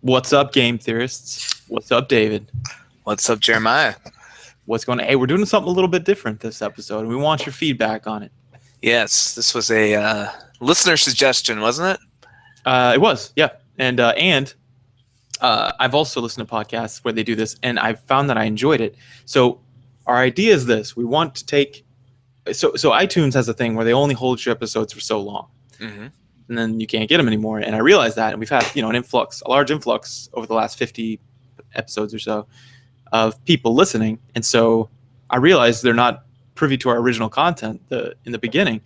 What's up, game theorists? What's up, David? What's up, Jeremiah? What's going on? Hey, we're doing something a little bit different this episode, and we want your feedback on it. Yes, this was a listener suggestion, wasn't it? It was, yeah. And I've also listened to podcasts where they do this, and I've found that I enjoyed it. So our idea is this. We want to take... So iTunes has a thing where they only hold your episodes for so long. Mm-hmm. And then you can't get them anymore. And I realized that, and we've had a large influx over the last 50 episodes or so of people listening. And so I realized they're not privy to our original content in the beginning.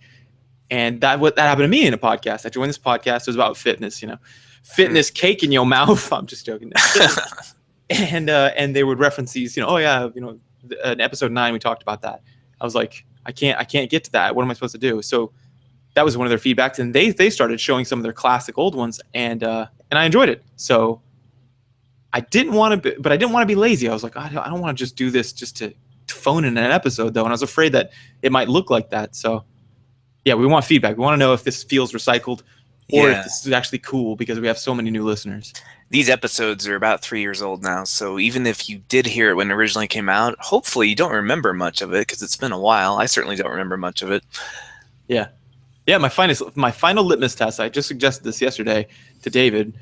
And that happened to me in a podcast. I joined this podcast. It was about fitness, fitness cake in your mouth. I'm just joking. And they would reference these, in episode 9 we talked about that. I was like, I can't get to that. What am I supposed to do? So that was one of their feedbacks, and they started showing some of their classic old ones, and I enjoyed it. So I didn't want to be lazy. I was like, I don't want to just do this just to phone in an episode, though, and I was afraid that it might look like that. So yeah, we want feedback. We want to know if this feels recycled or if this is actually cool, because we have so many new listeners. These episodes are about 3 years old now, so even if you did hear it when it originally came out, hopefully you don't remember much of it, because it's been a while. I certainly don't remember much of it. Yeah. Yeah, my final litmus test. I just suggested this yesterday to David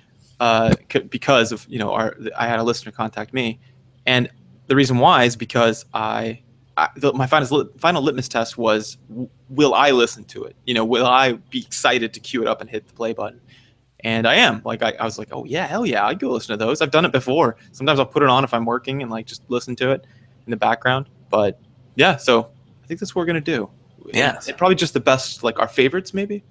because of I had a listener contact me, and the reason why is because my final litmus test was, will I listen to it? Will I be excited to queue it up and hit the play button? And I am. Like I was like, oh yeah, hell yeah, I'd go listen to those. I've done it before. Sometimes I'll put it on if I'm working and just listen to it in the background. But yeah, so I think that's what we're gonna do. Yeah, and probably just the best, our favorites, maybe.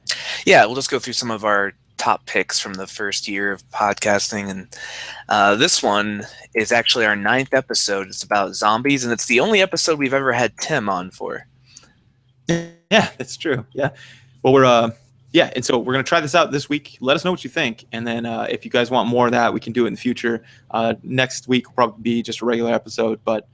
Yeah, we'll just go through some of our top picks from the first year of podcasting, and this one is actually our 9th episode. It's about zombies, and it's the only episode we've ever had Tim on for. Yeah, that's true. Yeah, well, we're and so we're gonna try this out this week. Let us know what you think, and then if you guys want more of that, we can do it in the future. Next week will probably be just a regular episode, but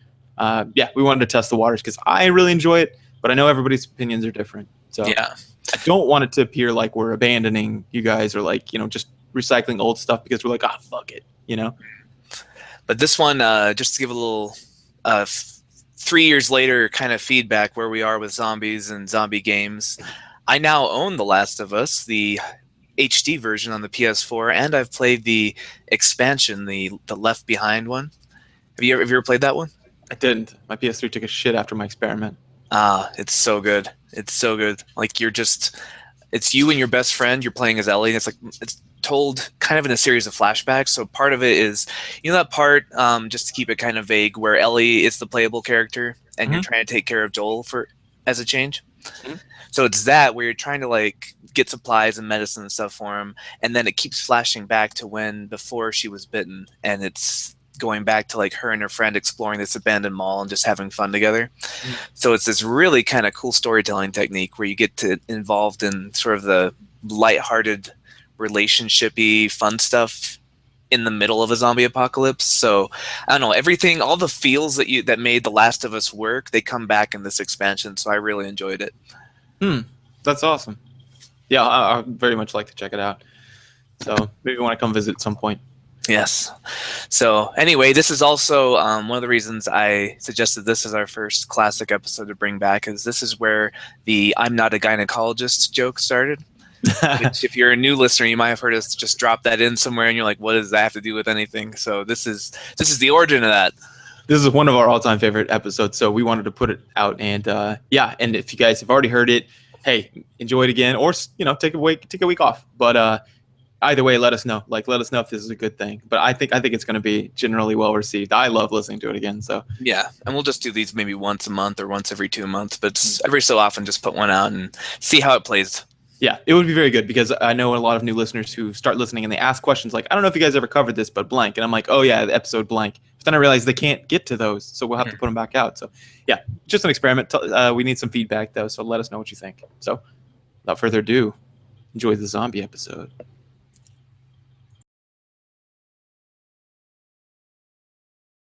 we wanted to test the waters because I really enjoy it. But I know everybody's opinions are different. So yeah, I don't want it to appear like we're abandoning you guys or just recycling old stuff because we're like, fuck it, But this one, just to give a little 3 years later kind of feedback where we are with zombies and zombie games. I now own The Last of Us, the HD version on the PS4, and I've played the expansion, the Left Behind one. Have you ever played that one? I didn't. My PS3 took a shit after my experiment. It's so good. It's so good. It's you and your best friend. You're playing as Ellie, and it's told kind of in a series of flashbacks. So part of it is, that part, just to keep it kind of vague, where Ellie is the playable character, and you're trying to take care of Joel as a change. Mm-hmm. So it's that where you're trying to get supplies and medicine and stuff for him, and then it keeps flashing back to before she was bitten, and it's going back to her and her friend exploring this abandoned mall and just having fun together. Mm-hmm. So it's this really kind of cool storytelling technique where you get to involved in sort of the lighthearted, relationship-y, fun stuff in the middle of a zombie apocalypse. So I don't know, everything, all the feels that made The Last of Us work, they come back in this expansion. So I really enjoyed it. That's awesome. Yeah, I very much like to check it out. So maybe when I come visit at some point. Yes. So anyway, this is also one of the reasons I suggested this as our first classic episode to bring back, is this is where the "I'm not a gynecologist" joke started. Which, if you're a new listener, you might have heard us just drop that in somewhere, and you're like, "What does that have to do with anything?" So this is the origin of that. This is one of our all-time favorite episodes, so we wanted to put it out, and and if you guys have already heard it, hey, enjoy it again, or take a week off. But either way, let us know. Let us know if this is a good thing. But I think it's going to be generally well received. I love listening to it again. So yeah, and we'll just do these maybe once a month or once every 2 months, but every so often just put one out and see how it plays. Yeah, it would be very good, because I know a lot of new listeners who start listening and they ask questions like, I don't know if you guys ever covered this, but blank. And I'm like, oh yeah, the episode blank. But then I realize they can't get to those, so we'll have to put them back out. So yeah, just an experiment. We need some feedback though, so let us know what you think. So without further ado, enjoy the zombie episode.